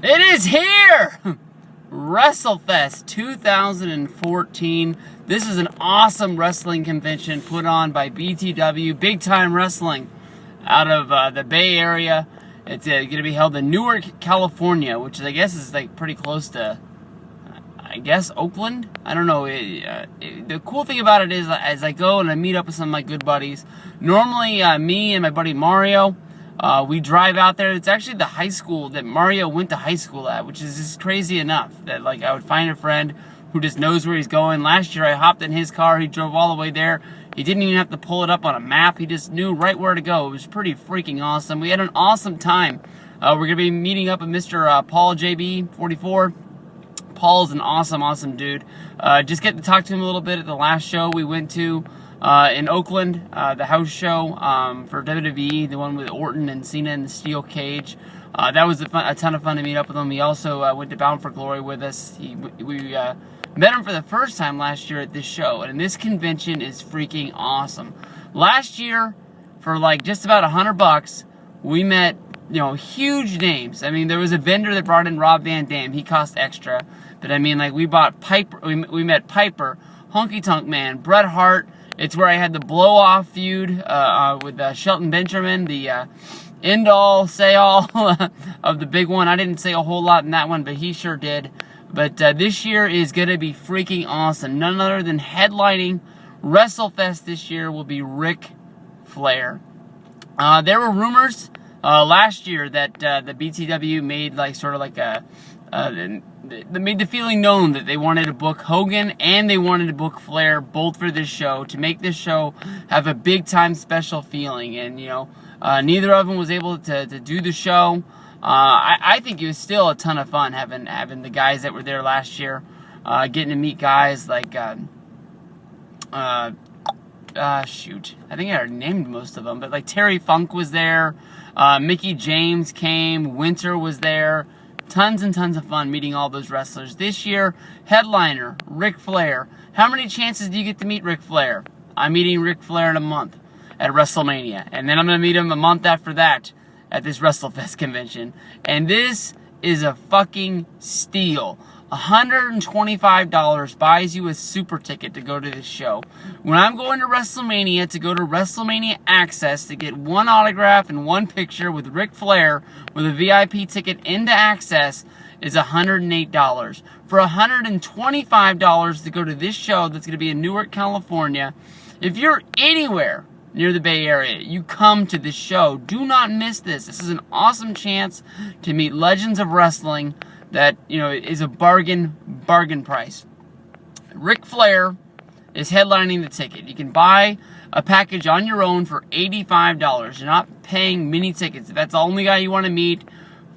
It is here! WrestleFest 2014. This is an awesome wrestling convention put on by BTW, Big Time Wrestling, out of the Bay Area. It's going to be held in Newark, California, which I guess is like pretty close to, Oakland? I don't know. The cool thing about it is, as I go and I meet up with some of my good buddies, normally me and my buddy Mario, we drive out there. It's actually the high school that Mario went to high school at, which is just crazy enough that like I would find a friend who just knows where he's going. Last year I hopped in his car. He drove all the way there. He didn't even have to pull it up on a map. He just knew right where to go. It was pretty freaking awesome. We had an awesome time. We're going to be meeting up with Mr. Paul JB 44. Paul's an awesome dude. Just get to talk to him a little bit at the last show we went to in Oakland, the house show for WWE, the one with Orton and Cena in the steel cage. That was a ton of fun to meet up with him. He also went to Bound for Glory with us. We met him for the first time last year at this show, and this convention is freaking awesome. Last year, for like just about $100, we met huge names. I mean, there was a vendor that brought in Rob Van Dam. He cost extra. But I mean, like, we bought Piper. We met Piper, Honky Tonk Man, Bret Hart. It's where I had the blow-off feud with Shelton Benjamin, the end-all, say-all of the big one. I didn't say a whole lot in that one, but he sure did. But this year is going to be freaking awesome. None other than headlining WrestleFest this year will be Ric Flair. There were rumors last year that the BTW made they made the feeling known that they wanted to book Hogan and they wanted to book Flair both for this show to make this show have a big time special feeling. And neither of them was able to do the show. I think it was still a ton of fun having the guys that were there last year, getting to meet guys like shoot, I think I already named most of them, but like Terry Funk was there, Mickey James came, Winter was there. Tons and tons of fun meeting all those wrestlers. This year, headliner, Ric Flair. How many chances do you get to meet Ric Flair? I'm meeting Ric Flair in a month at WrestleMania. And then I'm going to meet him a month after that at this WrestleFest convention. And this is a fucking steal. $125 buys you a super ticket to go to this show. When I'm going to WrestleMania, to go to WrestleMania Access to get one autograph and one picture with Ric Flair with a VIP ticket into Access is $108. For $125 to go to this show that's going to be in Newark, California, if you're anywhere near the Bay Area, you come to this show. Do not miss this. This is an awesome chance to meet legends of wrestling that is a bargain price. Ric Flair is headlining the ticket. You can buy a package on your own for $85. You're not paying mini tickets. If that's the only guy you want to meet,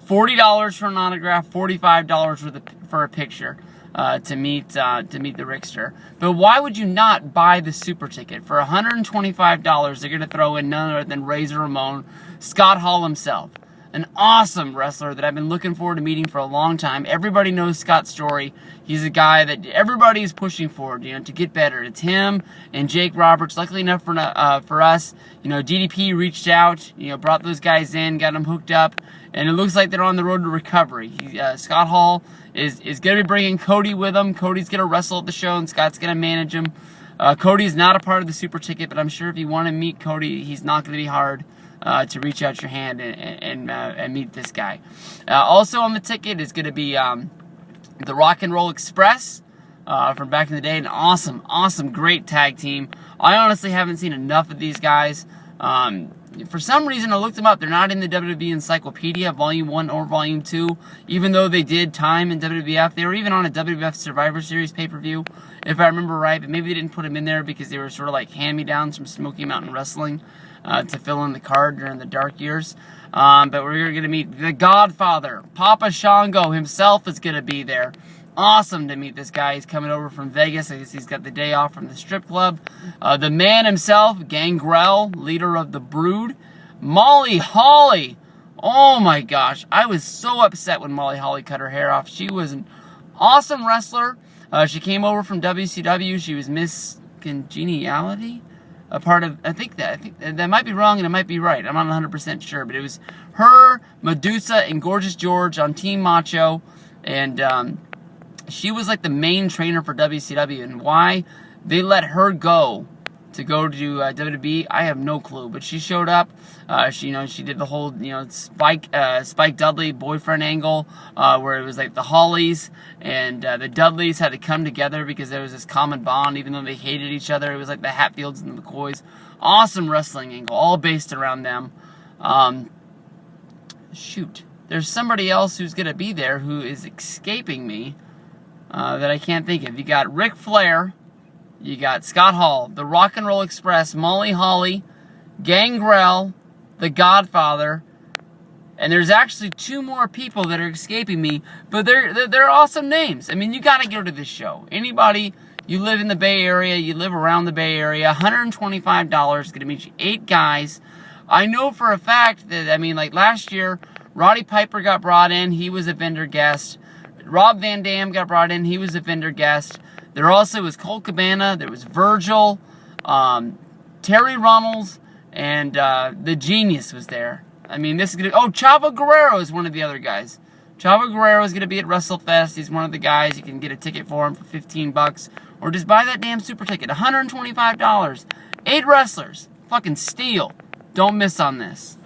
$40 for an autograph, $45 for a picture to meet the Rickster. But why would you not buy the super ticket? For $125, they're going to throw in none other than Razor Ramon, Scott Hall himself. An awesome wrestler that I've been looking forward to meeting for a long time. Everybody knows Scott's story. He's a guy that everybody is pushing forward, to get better. It's him and Jake Roberts. Luckily enough for us, DDP reached out, brought those guys in, got them hooked up, and it looks like they're on the road to recovery. Scott Hall is going to be bringing Cody with him. Cody's going to wrestle at the show, and Scott's going to manage him. Cody's not a part of the super ticket, but I'm sure if you want to meet Cody, he's not going to be hard to reach out your hand and meet this guy. Also on the ticket is going to be the Rock and Roll Express from back in the day. An awesome, great tag team. I honestly haven't seen enough of these guys. For some reason, I looked them up. They're not in the WWE Encyclopedia, Volume 1 or Volume 2, even though they did time in WWF. They were even on a WWF Survivor Series pay-per-view, if I remember right, but maybe they didn't put them in there because they were sort of like hand-me-downs from Smoky Mountain Wrestling to fill in the card during the dark years. But we're going to meet the Godfather. Papa Shango himself is going to be there. Awesome to meet this guy. He's coming over from Vegas. I guess he's got the day off from the strip club. The man himself, Gangrel, leader of the Brood. Molly Holly. Oh my gosh. I was so upset when Molly Holly cut her hair off. She was an awesome wrestler. She came over from WCW. She was Miss Congeniality. a part of, I think that might be wrong and it might be right. I'm not 100% sure, but it was her, Medusa, and Gorgeous George on Team Macho, and she was like the main trainer for WCW, and why they let her go to WWE, I have no clue. But she showed up. She did the whole Spike Dudley boyfriend angle, where it was like the Hollies and the Dudleys had to come together because there was this common bond, even though they hated each other. It was like the Hatfields and the McCoys. Awesome wrestling angle, all based around them. Shoot, there's somebody else who's gonna be there who is escaping me that I can't think of. You got Ric Flair. You got Scott Hall, the Rock and Roll Express, Molly Holly, Gangrel, the Godfather, and there's actually 2 more people that are escaping me, but they're awesome names. I mean, you got to go to this show. Anybody, you live in the Bay Area, you live around the Bay Area, $125 is going to meet you 8 guys. I know for a fact that, I mean, like last year, Roddy Piper got brought in, he was a vendor guest. Rob Van Dam got brought in, he was a vendor guest. There also was Colt Cabana, there was Virgil, Terry Runnels, and the Genius was there. I mean, this is going to... Oh, Chavo Guerrero is one of the other guys. Chavo Guerrero is going to be at WrestleFest. He's one of the guys. You can get a ticket for him for $15. Or just buy that damn super ticket. $125. 8 wrestlers. Fucking steal. Don't miss on this.